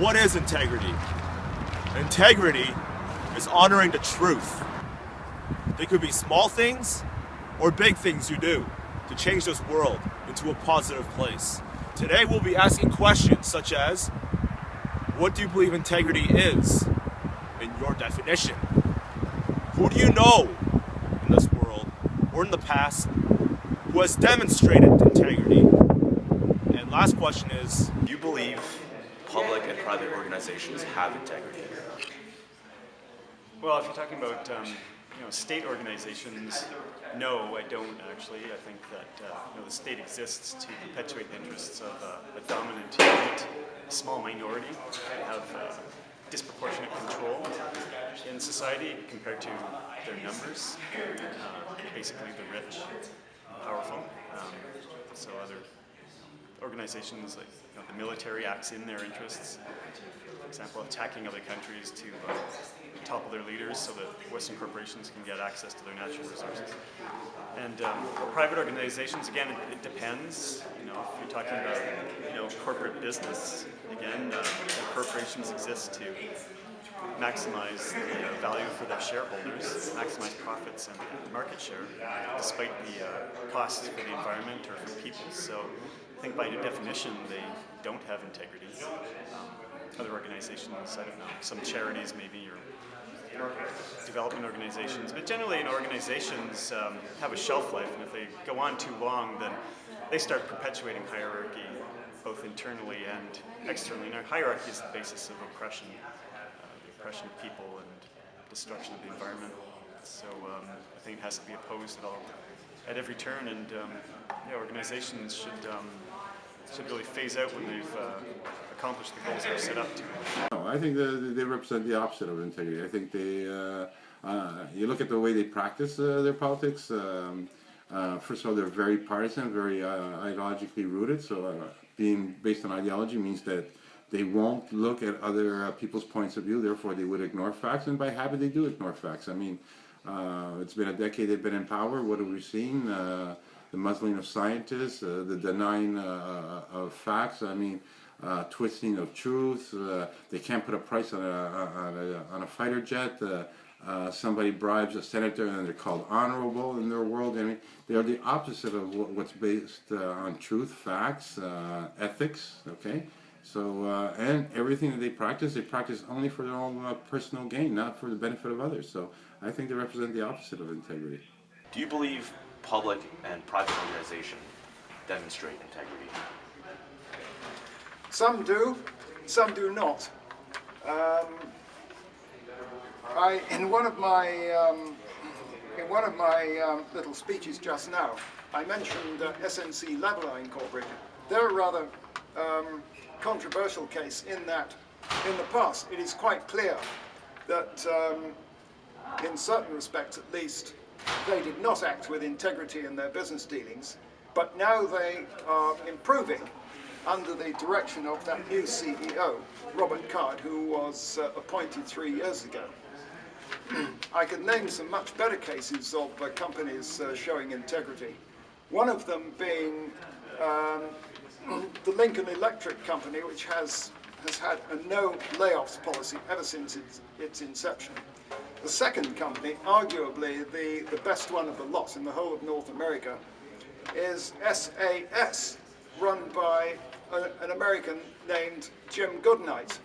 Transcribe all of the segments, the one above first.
What is integrity? Integrity is honoring the truth. They could be small things or big things you do to change this world into a positive place. Today we'll be asking questions such as, what do you believe integrity is in your definition? Who do you know in this world or in the past who has demonstrated integrity? And last question is, do you believe public and private organizations have integrity? Well, if you're talking about state organizations, no, I don't actually. I think that the state exists to perpetuate the interests of a dominant elite, a small minority that have disproportionate control in society compared to their numbers. Basically, the rich, powerful. So other organizations like the military acts in their interests. For example, attacking other countries to topple their leaders so that Western corporations can get access to their natural resources. And private organizations, again, it depends. If you're talking about corporate business, again, corporations exist to maximize the value for their shareholders, maximize profits and market share, despite the costs for the environment or for people. So I think by definition they don't have integrity. Other organizations, I don't know, some charities maybe, or development organizations, but generally organizations have a shelf life, and if they go on too long, then they start perpetuating hierarchy, both internally and externally. And our hierarchy is the basis of oppression, the oppression of people and destruction of the environment. So I think it has to be opposed at every turn, and organizations should really phase out when they've accomplished the goals they're set up to. No, I think they represent the opposite of integrity. I think they, you look at the way they practice their politics. First of all, they're very partisan, very ideologically rooted. So being based on ideology means that they won't look at other people's points of view. Therefore, they would ignore facts, and by habit, they do ignore facts. I mean, it's been a decade they've been in power. What have we seen? The muzzling of scientists, the denying of facts. I mean, twisting of truth. They can't put a price on a fighter jet. Somebody bribes a senator and they're called honorable in their world. I mean, they are the opposite of what's based on truth, facts, ethics. Okay, so and everything that they practice only for their own personal gain, not for the benefit of others. So I think they represent the opposite of integrity. Do you believe public and private organizations demonstrate integrity? Some do, some do not. In one of my little speeches just now, I mentioned SNC Lavalin Incorporated. They're a rather controversial case in that, in the past, it is quite clear that, in certain respects at least, they did not act with integrity in their business dealings, but now they are improving under the direction of that new CEO, Robert Card, who was appointed 3 years ago. I could name some much better cases of companies showing integrity. One of them being the Lincoln Electric Company, which has had a no layoffs policy ever since its inception. The second company, arguably the best one of the lot in the whole of North America, is SAS, run by an American named Jim Goodnight.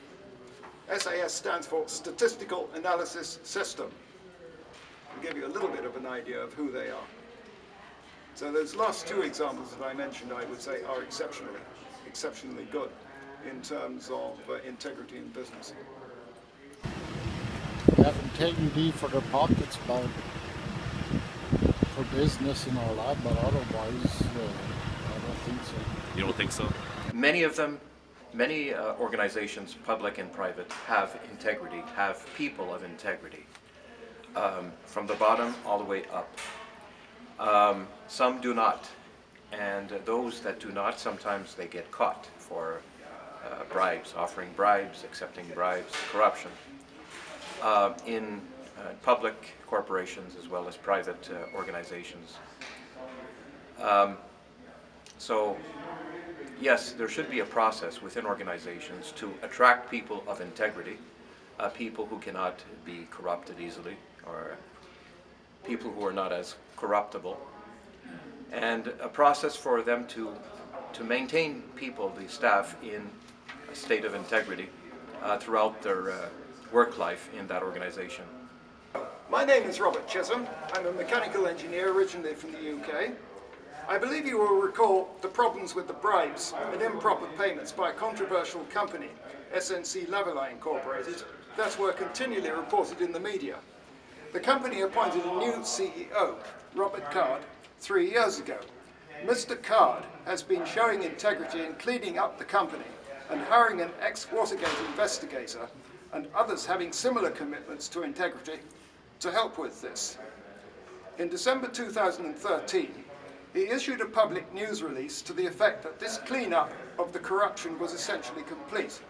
SAS stands for Statistical Analysis System. To give you a little bit of an idea of who they are. So those last two examples that I mentioned, I would say, are exceptionally good in terms of integrity in business. They have integrity for their pockets, but for business and all that, but otherwise, I don't think so. You don't think so? Many organizations, public and private, have integrity, have people of integrity, from the bottom all the way up. Some do not, and those that do not, sometimes they get caught for bribes, offering bribes, accepting bribes, corruption. In public corporations as well as private organizations. So yes, there should be a process within organizations to attract people of integrity, people who cannot be corrupted easily, or people who are not as corruptible, and a process for them to maintain people, the staff, in a state of integrity throughout their work life in that organization. My name is Robert Chisholm. I'm a mechanical engineer originally from the UK. I believe you will recall the problems with the bribes and improper payments by a controversial company, SNC Lavalin Incorporated, that were continually reported in the media. The company appointed a new CEO, Robert Card, 3 years ago. Mr. Card has been showing integrity in cleaning up the company and hiring an ex-Watergate investigator and others having similar commitments to integrity to help with this. In December 2013, he issued a public news release to the effect that this clean-up of the corruption was essentially complete.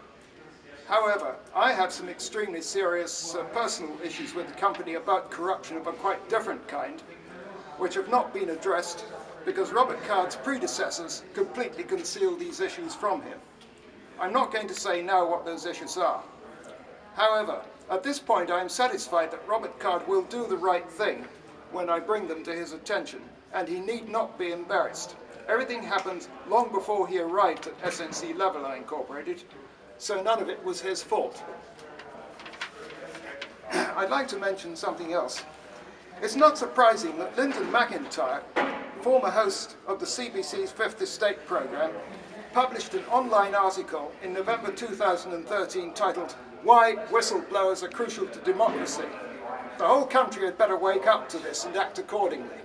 However, I have some extremely serious personal issues with the company about corruption of a quite different kind, which have not been addressed because Robert Card's predecessors completely concealed these issues from him. I'm not going to say now what those issues are. However, at this point I am satisfied that Robert Card will do the right thing when I bring them to his attention, and he need not be embarrassed. Everything happened long before he arrived at SNC Lavalin Incorporated, so none of it was his fault. I'd like to mention something else. It's not surprising that Lyndon McIntyre, former host of the CBC's Fifth Estate programme, published an online article in November 2013 titled "Why Whistleblowers Are Crucial to Democracy." The whole country had better wake up to this and act accordingly.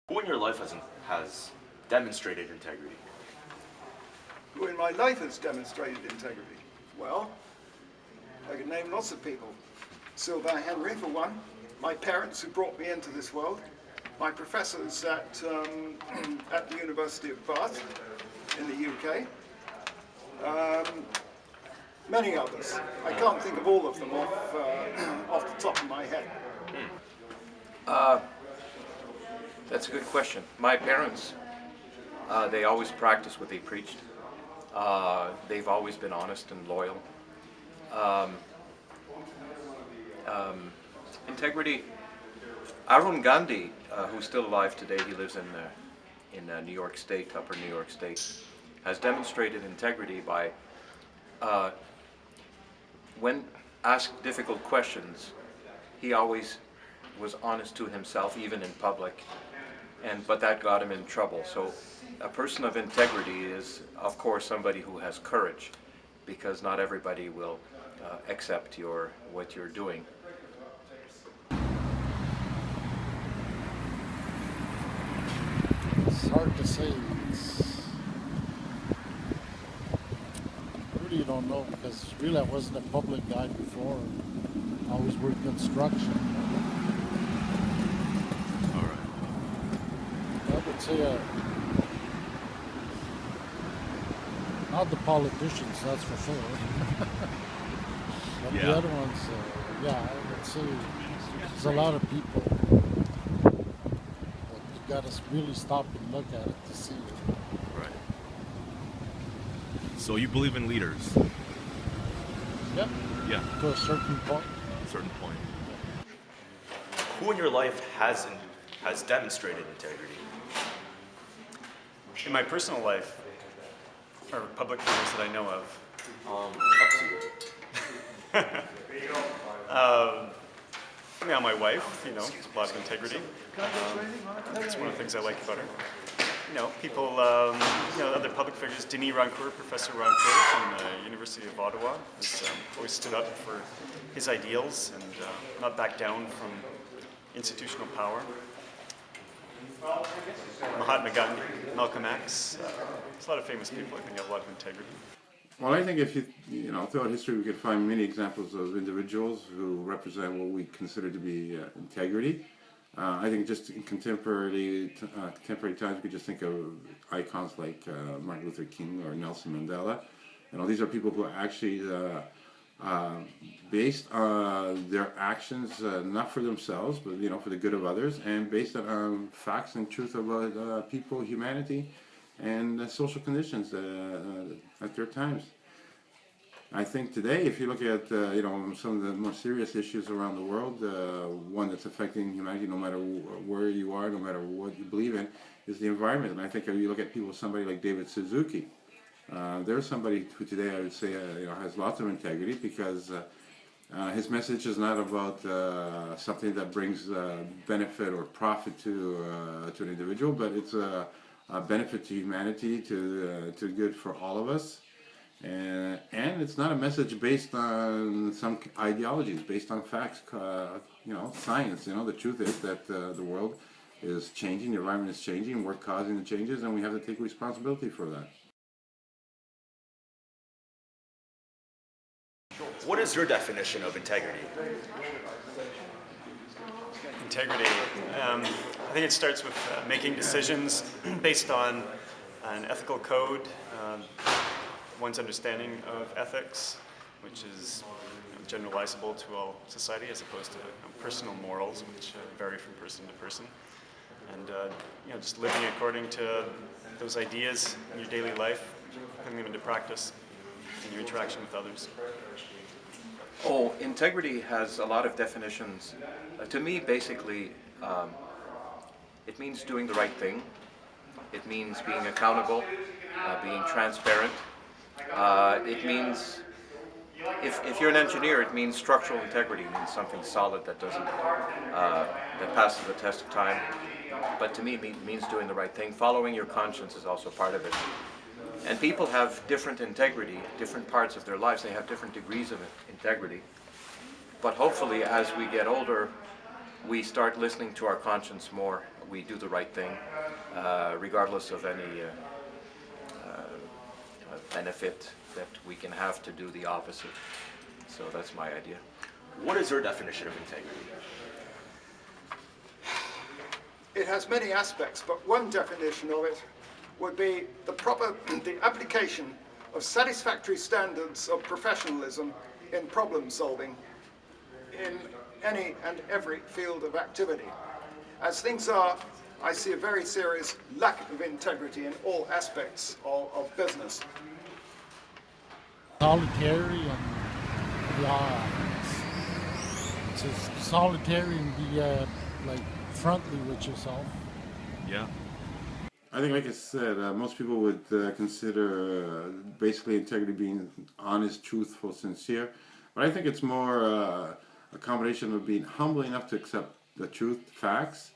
Who in your life has demonstrated integrity? Who in my life has demonstrated integrity? Well, I could name lots of people. Sylvain Henry, for one, my parents who brought me into this world, my professors at the University of Bath in the UK, many others. I can't think of all of them off the top of my head. That's a good question. My parents, they always practiced what they preached. They've always been honest and loyal. Integrity. Arun Gandhi, who's still alive today, he lives in New York State, Upper New York State, has demonstrated integrity by, when asked difficult questions, he always was honest to himself, even in public, but that got him in trouble. So a person of integrity is, of course, somebody who has courage, because not everybody will accept what you're doing. It's hard to say. I really don't know, because really I wasn't a public guy before. I always worked construction. All right. I would say not the politicians, that's for sure. But Yeah. the other ones, yeah, I would say there's a lot of people that you gotta really stop and look at it to see it. Right. So you believe in leaders? Yeah, Yeah, to a certain point. at a certain point. Who in your life has demonstrated integrity? In my personal life, or public figures that I know of, Up to you. yeah, my wife, a lot of integrity. That's one of the things I like about her. People, other public figures. Denis Rancourt, Professor Rancourt from the University of Ottawa, has always stood up for his ideals and not backed down from institutional power. Mahatma Gandhi, Malcolm X. There's a lot of famous people I think have a lot of integrity. Well, I think if throughout history we could find many examples of individuals who represent what we consider to be integrity. I think just in contemporary times, we could just think of icons like Martin Luther King or Nelson Mandela. These are people who actually based on their actions, not for themselves, but for the good of others, and based on facts and truth about people, humanity, and social conditions at their times. I think today, if you look at some of the more serious issues around the world, one that's affecting humanity, no matter where you are, no matter what you believe in, is the environment. And I think if you look at people, somebody like David Suzuki, there's somebody who today I would say has lots of integrity, because his message is not about something that brings benefit or profit to an individual, but it's a benefit to humanity, to good for all of us. And it's not a message based on some ideologies, based on facts, science. The truth is that the world is changing, the environment is changing, we're causing the changes, and we have to take responsibility for that. What is your definition of integrity? Integrity. I think it starts with making decisions based on an ethical code, one's understanding of ethics, which is generalizable to all society, as opposed to personal morals, which vary from person to person. And just living according to those ideas in your daily life, putting them into practice in your interaction with others. Oh, integrity has a lot of definitions. To me, basically, it means doing the right thing. It means being accountable, being transparent. It means, if you're an engineer, it means structural integrity. It means something solid that doesn't, that passes the test of time. But to me, it means doing the right thing. Following your conscience is also part of it. And people have different integrity, different parts of their lives. They have different degrees of integrity. But hopefully, as we get older, we start listening to our conscience more. We do the right thing, regardless of any benefit that we can have to do the opposite. So that's my idea. What is your definition of integrity? It has many aspects, but one definition of it would be the application of satisfactory standards of professionalism in problem solving in any and every field of activity. As things are, I see a very serious lack of integrity in all aspects of business. Solitary and it's just solitary and be like friendly with yourself. Yeah. I think, like I said, most people would consider basically integrity being honest, truthful, sincere. But I think it's more a combination of being humble enough to accept the truth, facts,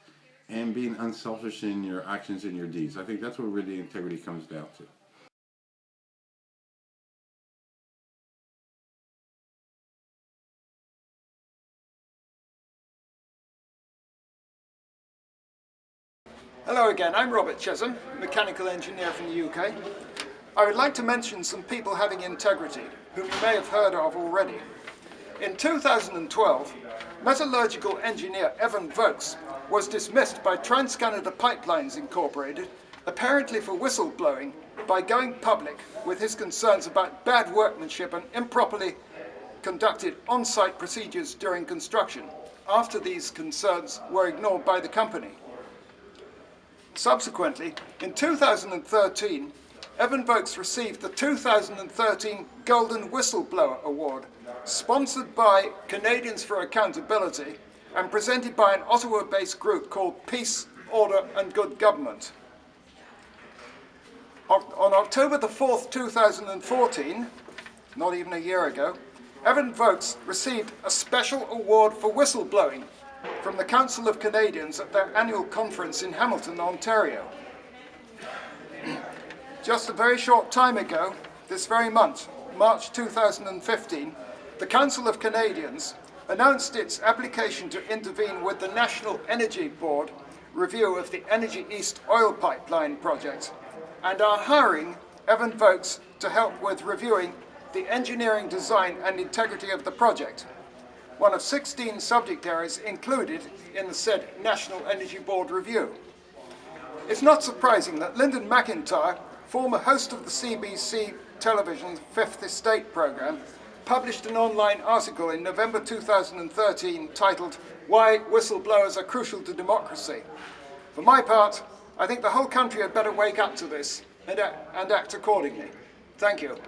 and being unselfish in your actions and your deeds. I think that's what really integrity comes down to. Hello again, I'm Robert Chisholm, mechanical engineer from the UK. I would like to mention some people having integrity, whom you may have heard of already. In 2012, metallurgical engineer Evan Vokes was dismissed by Trans-Canada Pipelines Incorporated, apparently for whistleblowing, by going public with his concerns about bad workmanship and improperly conducted on-site procedures during construction, after these concerns were ignored by the company. Subsequently, in 2013, Evan Vokes received the 2013 Golden Whistleblower Award, sponsored by Canadians for Accountability and presented by an Ottawa-based group called Peace, Order and Good Government. On October the 4th, 2014, not even a year ago, Evan Vokes received a special award for whistleblowing from the Council of Canadians at their annual conference in Hamilton, Ontario. Just a very short time ago, this very month, March 2015, the Council of Canadians announced its application to intervene with the National Energy Board review of the Energy East oil pipeline project, and are hiring Evan Vokes to help with reviewing the engineering design and integrity of the project, one of 16 subject areas included in the said National Energy Board review. It's not surprising that Lyndon McIntyre, former host of the CBC television's Fifth Estate programme, published an online article in November 2013 titled "Why Whistleblowers Are Crucial to Democracy." For my part, I think the whole country had better wake up to this and act accordingly. Thank you.